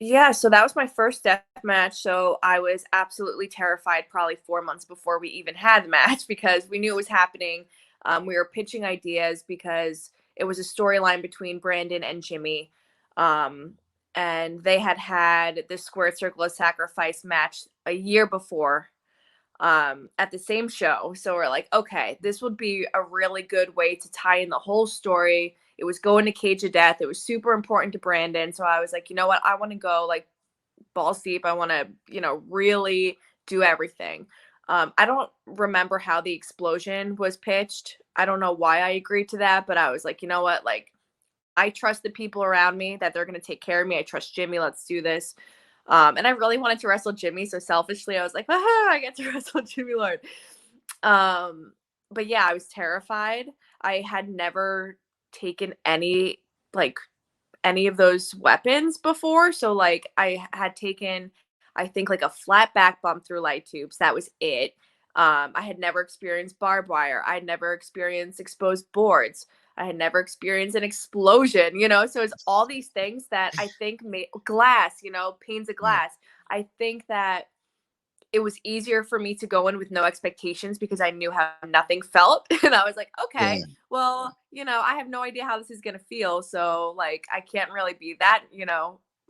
Yeah, so that was my first death match. So I was absolutely terrified probably 4 months before we even had the match because we knew it was happening. We were pitching ideas because it was a storyline between Brandon and Jimmy. Um, and they had this Squared Circle of Sacrifice match a year before at the same show. So we're like, okay, this would be a really good way to tie in the whole story. It was going to Cage of Death. It was super important to Brandon. So I was like, you know what? I want to go like balls deep. I want to, really do everything. I don't remember how the explosion was pitched. I don't know why I agreed to that, but I was like, you know what? Like, I trust the people around me that they're going to take care of me. I trust Jimmy. Let's do this. And I really wanted to wrestle Jimmy. So selfishly, I was like, I get to wrestle Jimmy Lord. Um, but yeah, I was terrified. I had never taken like any of those weapons before. So like I had taken, I think like a flat back bump through light tubes. That was it. I had never experienced barbed wire. I had never experienced exposed boards. I had never experienced an explosion, So it's all these things that I think glass, panes of Yeah. glass. I think that it was easier for me to go in with no expectations because I knew how nothing felt. And I was like, okay, Yeah. well, I have no idea how this is going to feel. So, like, I can't really be that,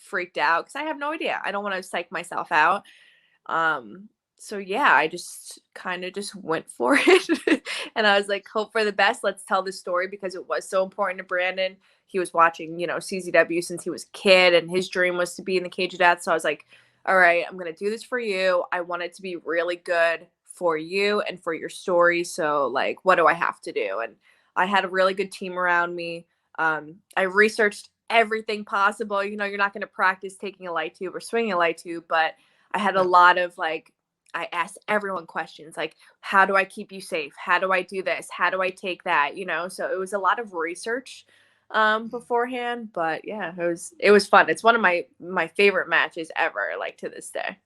freaked out because I have no idea. I don't want to psych myself out. Um, so yeah, I just kind of just went for it. And I was like, hope for the best. Let's tell the story because it was so important to Brandon. He was watching, CZW since he was a kid and his dream was to be in the Cage of Death. So I was like, all right, I'm going to do this for you. I want it to be really good for you and for your story. So like, what do I have to do? And I had a really good team around me. I researched everything possible. You're not going to practice taking a light tube or swinging a light tube, but I had a Yeah. lot of like, I asked everyone questions like, how do I keep you safe? How do I do this? How do I take that? So it was a lot of research beforehand, but yeah, it was fun. It's one of my favorite matches ever, like to this day.